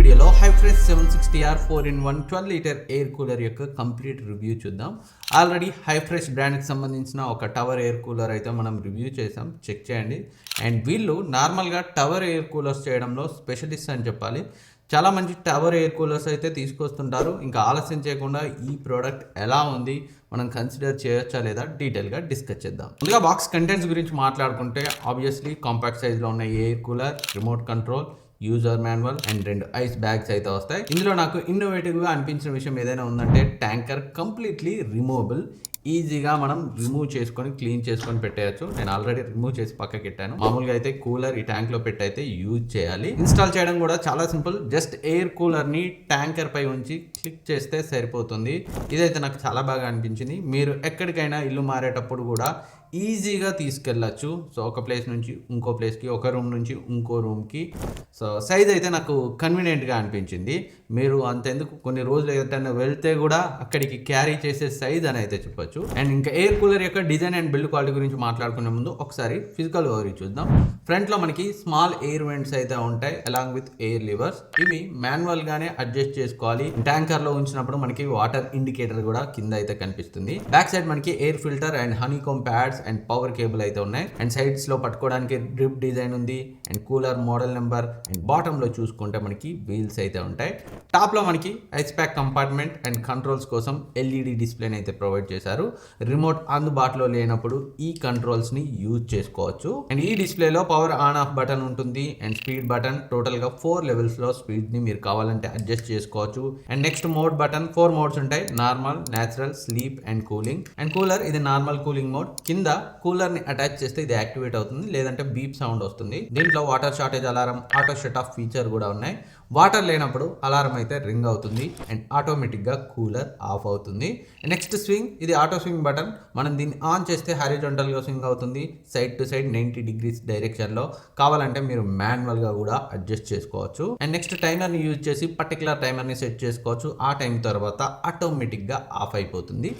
వీడియోలో హైఫ్రెష్ 760R 4-in-1 12 litre air cooler యొక్క complete review చూద్దాం. ఆల్రెడీ హైఫ్రెష్ బ్రాండ్కి సంబంధించిన ఒక టవర్ ఎయిర్ కూలర్ అయితే మనం రివ్యూ చేసాం, చెక్ చేయండి. అండ్ వీళ్ళు నార్మల్గా టవర్ ఎయిర్ కూలర్స్ చేయడంలో స్పెషలిస్ట్ అని చెప్పాలి. చాలా మంచి టవర్ ఎయిర్ కూలర్స్ అయితే తీసుకొస్తుంటారు. ఇంకా ఆలస్యం చేయకుండా ఈ ప్రోడక్ట్ ఎలా ఉంది, మనం కన్సిడర్ చేయొచ్చా లేదా డీటెయిల్గా డిస్కస్ చేద్దాం. ముందుగా బాక్స్ కంటెంట్స్ గురించి మాట్లాడుకుంటే ఆబ్వియస్లీ కాంపాక్ట్ సైజ్లో ఉన్న air cooler, remote control, user manual and 2 ice bags అయితే వస్తాయి. ఇందులో నాకు ఇన్నోవేటివ్గా అనిపించిన విషయం ఏదైనా ఉందంటే ట్యాంకర్ కంప్లీట్లీ రిమూవబుల్. ఈజీగా మనం రిమూవ్ చేసుకొని క్లీన్ చేసుకొని పెట్టేయచ్చు. నేను ఆల్రెడీ రిమూవ్ చేసి పక్కకి పెట్టాను. మామూలుగా అయితే కూలర్ ఈ ట్యాంక్లో పెట్టి అయితే యూజ్ చేయాలి. ఇన్స్టాల్ చేయడం కూడా చాలా సింపుల్. జస్ట్ ఎయిర్ కూలర్ని ట్యాంకర్ పై ఉంచి క్లిక్ చేస్తే సరిపోతుంది. ఇదైతే నాకు చాలా బాగా అనిపించింది. మీరు ఎక్కడికైనా ఇల్లు మారేటప్పుడు కూడా ఈజీగా తీసుకెళ్ళచ్చు. సో ఒక ప్లేస్ నుంచి ఇంకో ప్లేస్కి, ఒక రూమ్ నుంచి ఇంకో రూమ్కి. సో సైజ్ అయితే నాకు కన్వీనియంట్గా అనిపించింది. మీరు అంతెందుకు కొన్ని రోజులు ఎక్కడైనా వెళ్తే కూడా అక్కడికి క్యారీ చేసే సైజ్ అని అయితే చెప్పొచ్చు. అండ్ ఇంకా ఎయిర్ కూలర్ యొక్క డిజైన్ అండ్ బిల్డ్ క్వాలిటీ గురించి మాట్లాడుకునే ముందు ఒకసారి ఫిజికల్ ఓవర్ చూద్దాం. ఫ్రంట్లో మనకి స్మాల్ ఎయిర్ వెంట్స్ అయితే ఉంటాయి అలాంగ్ విత్ ఎయిర్ లివర్స్. ఇవి మాన్యువల్ గానే అడ్జస్ట్ చేసుకోవాలి. ట్యాంకర్ లో ఉంచినప్పుడు మనకి వాటర్ ఇండికేటర్ కూడా కింద అయితే కనిపిస్తుంది. బ్యాక్ సైడ్ మనకి air filter and honeycomb pods and power cable అయితే ఉన్నాయి. అండ్ సైడ్స్ లో పట్టుకోవడానికి డ్రిప్ డిజైన్ ఉంది. And cooler model number. And bottom లో చూసుకుంటే మనకి వీల్స్ అయితే ఉంటాయి. టాప్ లో మనకి ice pack compartment and controls కోసం ఎల్ఈడి డిస్ప్లేని అయితే ప్రొవైడ్ చేశారు. రిమోట్ అందుబాటులో లేనప్పుడు ఈ కంట్రోల్స్ ని యూజ్ చేసుకోవచ్చు. అండ్ ఈ డిస్ప్లేలో పవర్ ఆన్ ఆఫ్ బటన్ ఉంటుంది అండ్ స్పీడ్ బటన్. టోటల్ గా 4 లెవెల్స్ లో స్పీడ్ ని మీరు కావాలంటే అడ్జస్ట్ చేసుకోవచ్చు. And next mode button 4 modes ఉంటాయి: normal, natural, sleep and cooling. And cooler ఇది నార్మల్ కూలింగ్ మోడ్. కింద కూలర్ ని అటాచ్ చేస్తే ఇది యాక్టివేట్ అవుతుంది, లేదంటే బీప్ సౌండ్ వస్తుంది. దీంట్లో water shortage alarm, auto shut off feature కూడా ఉన్నాయి. వాటర్ లేనప్పుడు అలారం అయితే రింగ్ అవుతుంది అండ్ ఆటోమేటిక్గా కూలర్ ఆఫ్ అవుతుంది. నెక్స్ట్ స్వింగ్, ఇది ఆటో స్వింగ్ బటన్. మనం దీన్ని ఆన్ చేస్తే హారిజాంటల్గా స్వింగ్ అవుతుంది, సైడ్ టు సైడ్ 90 డిగ్రీస్ డైరెక్షన్లో. కావాలంటే మీరు మాన్యువల్గా కూడా అడ్జస్ట్ చేసుకోవచ్చు. అండ్ నెక్స్ట్ టైమర్ని యూజ్ చేసి పర్టికులర్ టైమర్ని సెట్ చేసుకోవచ్చు. ఆ టైం తర్వాత ఆటోమేటిక్గా ఆఫ్ అయిపోతుంది.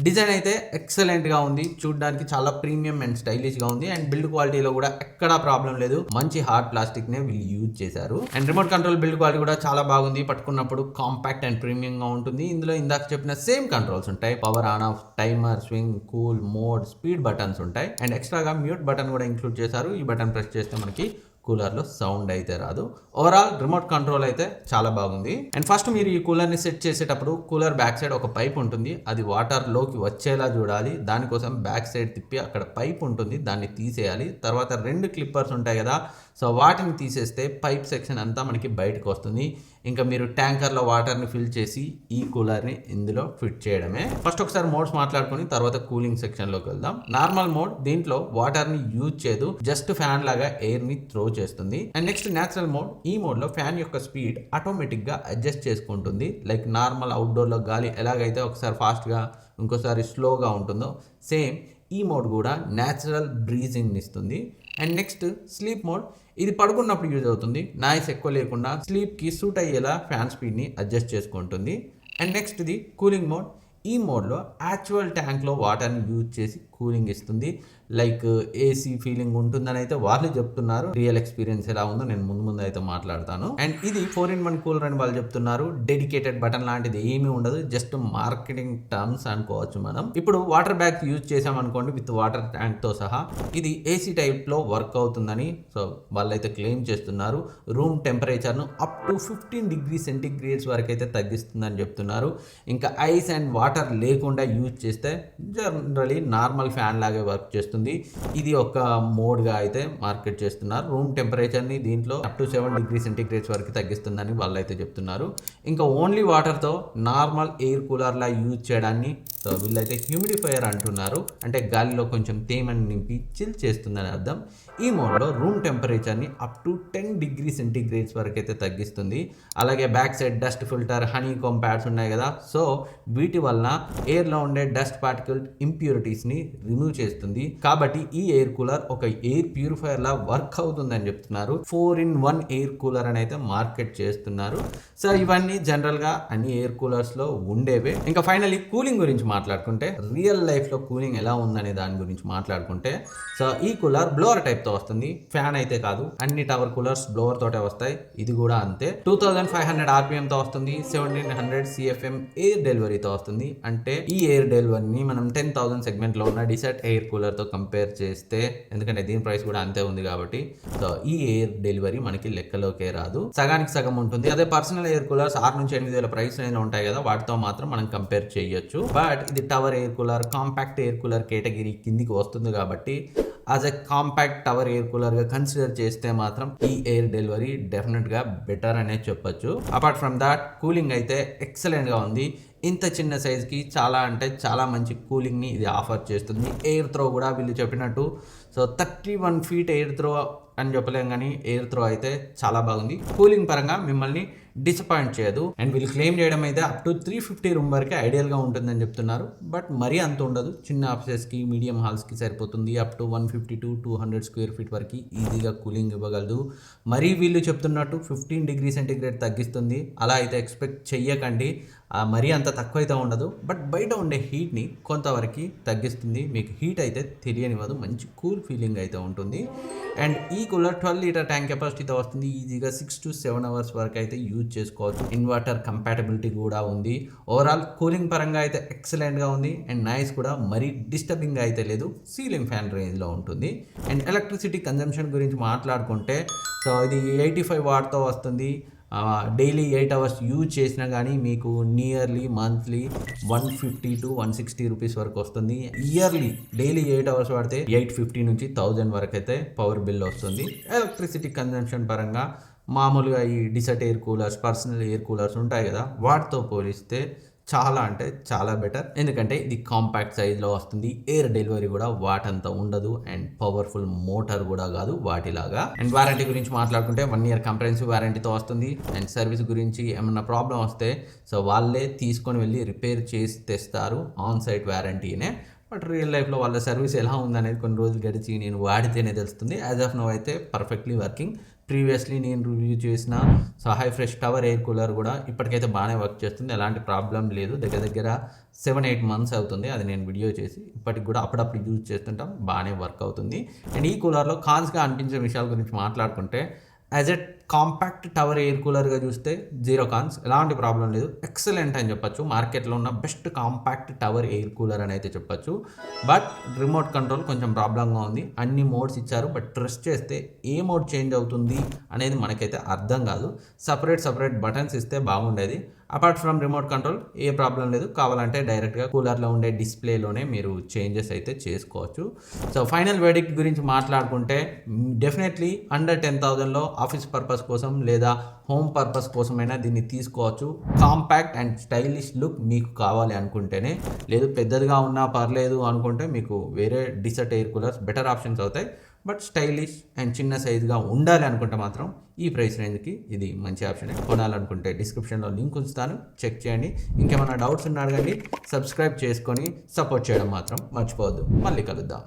డిజైన్ అయితే ఎక్సలెంట్గా ఉంది. చూడడానికి చాలా ప్రీమియం అండ్ స్టైలిష్గా ఉంది. అండ్ బిల్డ్ క్వాలిటీలో కూడా ఎక్కడా ప్రాబ్లం లేదు. మంచి హార్డ్ ప్లాస్టిక్నే వీళ్ళు యూజ్ చేశారు. And remote control build quality కూడా చాలా బాగుంది. పట్టుకున్నప్పుడు కాంపాక్ట్ అండ్ ప్రీమియంగా ఉంటుంది. ఇందులో ఇందాక చెప్పిన సేమ్ కంట్రోల్స్ ఉంటాయి. Power on off, timer, swing, cool, mode, speed buttons ఉంటాయి. అండ్ ఎక్స్ట్రాగా మ్యూట్ బటన్ కూడా ఇంక్లూడ్ చేశారు. ఈ బటన్ ప్రెస్ చేస్తే మనకి కూలర్లో సౌండ్ అయితే రాదు. ఓవరాల్ రిమోట్ కంట్రోల్ అయితే చాలా బాగుంది. అండ్ ఫస్ట్ మీరు ఈ కూలర్ని సెట్ చేసేటప్పుడు కూలర్ బ్యాక్ సైడ్ ఒక పైప్ ఉంటుంది. అది వాటర్లోకి వచ్చేలా చూడాలి. దానికోసం బ్యాక్ సైడ్ తిప్పి అక్కడ పైప్ ఉంటుంది, దాన్ని తీసేయాలి. తర్వాత 2 క్లిప్పర్స్ ఉంటాయి కదా, సో వాటిని తీసేస్తే పైప్ సెక్షన్ అంతా మనకి బయటకు వస్తుంది. ఇంకా మీరు ట్యాంకర్లో వాటర్ని ఫిల్ చేసి ఈ కూలర్ని ఇందులో ఫిట్ చేయడమే. ఫస్ట్ ఒకసారి మోడ్స్ మాట్లాడుకుని తర్వాత కూలింగ్ సెక్షన్లోకి వెళ్దాం. నార్మల్ మోడ్, దీంట్లో వాటర్ని యూజ్ చేయదు, జస్ట్ ఫ్యాన్ లాగా ఎయిర్ని త్రో చేస్తుంది. And next natural mode. ఈ మోడ్లో ఫ్యాన్ యొక్క స్పీడ్ ఆటోమేటిక్గా అడ్జస్ట్ చేసుకుంటుంది. లైక్ నార్మల్ అవుట్డోర్లో గాలి ఎలాగైతే ఒకసారి ఫాస్ట్గా ఇంకోసారి స్లోగా ఉంటుందో, సేమ్ ఈ మోడ్ కూడా న్యాచురల్ బ్రీజింగ్ ఇస్తుంది. And next sleep mode. ఇది పడుకున్నప్పుడు యూజ్ అవుతుంది. నాయిస్ ఎక్కువ లేకుండా స్లీప్కి సూట్ అయ్యేలా ఫ్యాన్ స్పీడ్ని అడ్జస్ట్ చేసుకుంటుంది. అండ్ నెక్స్ట్ ఇది కూలింగ్ మోడ్. ఈ మోడ్లో యాక్చువల్ ట్యాంక్లో వాటర్ని యూజ్ చేసి కూలింగ్ ఇస్తుంది. లైక్ ఏసీ ఫీలింగ్ ఉంటుందని అయితే వాళ్ళు చెప్తున్నారు. రియల్ ఎక్స్పీరియన్స్ ఎలా ఉందో నేను ముందు అయితే మాట్లాడతాను. అండ్ ఇది 4-in-1 కూలర్ అని వాళ్ళు చెప్తున్నారు. డెడికేటెడ్ బటన్ లాంటిది ఏమీ ఉండదు, జస్ట్ మార్కెటింగ్ టర్మ్స్ అనుకోవచ్చు మనం. ఇప్పుడు వాటర్ బ్యాగ్ యూజ్ చేసామనుకోండి విత్ వాటర్ ట్యాంక్ తో సహా, ఇది ఏసీ టైప్ లో వర్క్ అవుతుందని సో వాళ్ళైతే క్లెయిమ్ చేస్తున్నారు. రూమ్ టెంపరేచర్ను అప్ టు 15 డిగ్రీ సెంటిగ్రేడ్స్ వరకు అయితే తగ్గిస్తుందని చెప్తున్నారు. ఇంకా ఐస్ అండ్ వాటర్ లేకుండా యూజ్ చేస్తే జనరలీ నార్మల్ ఫ్యాన్ లాగే వర్క్ చేస్తుంది. ఇది ఒక మోడ్గా అయితే మార్కెట్ చేస్తున్నారు. రూమ్ టెంపరేచర్ని దీంట్లో అప్ టు 7 డిగ్రీ సెంటిగ్రేడ్స్ వరకు తగ్గిస్తుందని వాళ్ళు అయితే చెప్తున్నారు. ఇంకా ఓన్లీ వాటర్తో నార్మల్ ఎయిర్ కూలర్లా యూజ్ చేయడాన్ని సో వీళ్ళైతే హ్యూమిడిఫైయర్ అంటున్నారు. అంటే గాలిలో కొంచెం తేమని నింపి చిల్ చేస్తుందని అర్థం. ఈ మోడ్లో రూమ్ టెంపరేచర్ని అప్ టు 10 డిగ్రీ సెంటిగ్రేడ్స్ వరకు అయితే తగ్గిస్తుంది. అలాగే back side dust filter, honeycomb pads ఉన్నాయి కదా, సో వీటి వల్ల వలన ఎయిర్లో ఉండే డస్ట్ పార్టికల్ ఇంప్యూరిటీస్ని రిమూవ్ చేస్తుంది. కాబట్టి ఈ ఎయిర్ కూలర్ ఒక ఎయిర్ ప్యూరిఫైయర్ లా వర్క్ అవుతుందని చెప్తున్నారు. 4-in-1 ఎయిర్ కూలర్ అని అయితే మార్కెట్ చేస్తున్నారు. సో ఇవన్నీ జనరల్గా అన్ని ఎయిర్ కూలర్స్లో ఉండేవే. ఇంకా ఫైనల్లీ కూలింగ్ గురించి మాట్లాడుకుంటే రియల్ లైఫ్లో కూలింగ్ ఎలా ఉందనే దాని గురించి మాట్లాడుకుంటే సో ఈ కూలర్ బ్లోవర్ టైప్తో వస్తుంది, ఫ్యాన్ అయితే కాదు. అన్ని టవర్ కూలర్స్ బ్లోవర్ తోటే వస్తాయి, ఇది కూడా అంతే. 2500 RPMతో వస్తుంది, 1700 CFM ఎయిర్ డెలివరీతో వస్తుంది. అంటే ఈ ఎయిర్ డెలివరీని మనం 10,000 సెగ్మెంట్లో ఉన్న డిసర్ట్ ఎయిర్ కూలర్తో కంపేర్ చేస్తే, ఎందుకంటే దీని ప్రైస్ కూడా అంతే ఉంది కాబట్టి సో ఈ ఎయిర్ డెలివరీ మనకి లెక్కలోకే రాదు, సగానికి సగం ఉంటుంది. అదే పర్సనల్ ఎయిర్ కూలర్స్ 6 నుంచి 8,000 ప్రైస్ రేంజ్ ఉంటాయి కదా, వాటితో మాత్రం మనం కంపేర్ చేయొచ్చు. బట్ ఇది tower air cooler, compact air cooler category కిందికి వస్తుంది కాబట్టి as a compact tower air కూలర్గా కన్సిడర్ చేస్తే మాత్రం ఈ ఎయిర్ డెలివరీ డెఫినెట్గా బెటర్ అనే చెప్పొచ్చు. అపార్ట్ ఫ్రమ్ దాట్ కూలింగ్ అయితే ఎక్సలెంట్గా ఉంది. ఇంత చిన్న సైజ్కి చాలా అంటే చాలా మంచి కూలింగ్ని ఇది ఆఫర్ చేస్తుంది. ఎయిర్ త్రో కూడా వీళ్ళు చెప్పినట్టు సో 31 feet ఎయిర్ త్రో అని చెప్పలేం, కానీ ఎయిర్ త్రో అయితే చాలా బాగుంది. కూలింగ్ పరంగా మిమ్మల్ని డిసప్పాయింట్ చేయదు. అండ్ వీళ్ళు క్లెయిమ్ చేయడం అయితే అప్ టు 350 రూమ్ వరకే ఐడియల్గా ఉంటుందని చెప్తున్నారు. బట్ మరీ అంత ఉండదు, చిన్న ఆఫీసెస్కి మీడియం హాల్స్కి సరిపోతుంది. Up to 150 to 200 square feet వరకు ఈజీగా కూలింగ్ ఇవ్వగలదు. మరీ వీళ్ళు చెప్తున్నట్టు 15 degrees centigrade తగ్గిస్తుంది అలా అయితే ఎక్స్పెక్ట్ చెయ్యకండి, మరీ అంత తక్కువ అయితే ఉండదు. బట్ బయట ఉండే హీట్ని కొంతవరకు తగ్గిస్తుంది, మీకు హీట్ అయితే తెలియనివ్వదు, మంచి కూల్ ఫీలింగ్ అయితే ఉంటుంది. అండ్ ఈ కూలర్ 12 లీటర్ ట్యాంక్ కెపాసిటీతో వస్తుంది. ఈజీగా 6 to 7 hours వరకు అయితే యూజ్ చేసుకోవచ్చు. ఇన్వర్టర్ కంపాటబిలిటీ కూడా ఉంది. ఓవరాల్ కూలింగ్ పరంగా అయితే ఎక్సలెంట్గా ఉంది. అండ్ నాయిస్ కూడా మరీ డిస్టర్బింగ్ అయితే లేదు, సీలింగ్ ఫ్యాన్ రేంజ్లో ఉంటుంది. అండ్ ఎలక్ట్రిసిటీ కన్జంప్షన్ గురించి మాట్లాడుకుంటే సో ఇది 85 wattతో వస్తుంది. డైలీ 8 hours యూజ్ చేసినా కానీ మీకు నియర్లీ మంత్లీ 150 to 160 రూపీస్ వరకు వస్తుంది. ఇయర్లీ డైలీ 8 hours వాడితే 850 నుంచి 1000 వరకు అయితే పవర్ బిల్ వస్తుంది. ఎలక్ట్రిసిటీ కన్జంప్షన్ పరంగా మామూలుగా ఈ desert air coolers, personal air coolers ఉంటాయి కదా, వాటితో పోలిస్తే చాలా అంటే చాలా బెటర్. ఎందుకంటే ఇది కాంపాక్ట్ సైజ్లో వస్తుంది, ఎయిర్ డెలివరీ కూడా వాటంతా ఉండదు, అండ్ పవర్ఫుల్ మోటార్ కూడా కాదు వాటిలాగా. అండ్ వారంటీ గురించి మాట్లాడుకుంటే 1 year కంప్రహెన్సివ్ వారంటీతో వస్తుంది. అండ్ సర్వీస్ గురించి ఏమన్నా ప్రాబ్లం వస్తే సో వాళ్ళే తీసుకొని వెళ్ళి రిపేర్ చేసి తెస్తారు, ఆన్ సైట్ వారంటీనే. బట్ రియల్ లైఫ్లో వాళ్ళ సర్వీస్ ఎలా ఉందనేది కొన్ని రోజులు గడిచి నేను వాడితేనే తెలుస్తుంది. యాజ్ ఆఫ్ నో అయితే పర్ఫెక్ట్లీ వర్కింగ్. ప్రీవియస్లీ నేను రివ్యూ చేసిన so high fresh tower air cooler కూడా ఇప్పటికైతే బాగానే వర్క్ చేస్తుంది, ఎలాంటి ప్రాబ్లం లేదు. దగ్గర 7-8 months అవుతుంది అది నేను వీడియో చేసి. ఇప్పటికి కూడా అప్పుడప్పుడు యూజ్ చేస్తుంటాం, బాగానే వర్క్ అవుతుంది. అండ్ ఈ కూలర్లో కాన్స్గా అనిపించే విషయాల గురించి మాట్లాడుకుంటే as a compact tower air కూలర్గా చూస్తే 0 cons, ఎలాంటి ప్రాబ్లం లేదు, ఎక్సలెంట్ అని చెప్పొచ్చు. మార్కెట్లో ఉన్న best compact tower air cooler అని అయితే చెప్పొచ్చు. బట్ రిమోట్ కంట్రోల్ కొంచెం ప్రాబ్లంగా ఉంది. అన్ని మోడ్స్ ఇచ్చారు, బట్ ప్రెస్ చేస్తే ఏ మోడ్ చేంజ్ అవుతుంది అనేది మనకైతే అర్థం కాదు. సపరేట్ బటన్స్ ఇస్తే బాగుండేది. Apart from remote control A problem లేదు, కావాలంటే డైరెక్ట్గా కూలర్లో ఉండే డిస్ప్లేలోనే మీరు చేంజెస్ అయితే చేసుకోవచ్చు. సో ఫైనల్ వెర్డిక్ట్ గురించి మాట్లాడుకుంటే డెఫినెట్లీ అండర్ 10,000లో ఆఫీస్ పర్పస్ కోసం లేదా హోమ్ పర్పస్ కోసమైనా దీన్ని తీసుకోవచ్చు. కాంపాక్ట్ అండ్ స్టైలిష్ లుక్ మీకు కావాలి అనుకుంటేనే, లేదు పెద్దదిగా ఉన్నా పర్లేదు అనుకుంటే మీకు వేరే desert air coolers better options అవుతాయి. బట్ స్టైలిష్ అండ్ చిన్న సైజుగా ఉండాలి అనుకుంటే మాత్రం ఈ ప్రైస్ రేంజ్కి ఇది మంచి ఆప్షనే. కొనాలనుకుంటే డిస్క్రిప్షన్లో లింక్ ఉంచుతాను, చెక్ చేయండి. ఇంకేమైనా డౌట్స్ ఉన్నా అడగండి. సబ్స్క్రైబ్ చేసుకొని సపోర్ట్ చేయడం మాత్రం మర్చిపోవద్దు. మళ్ళీ కలుద్దాం.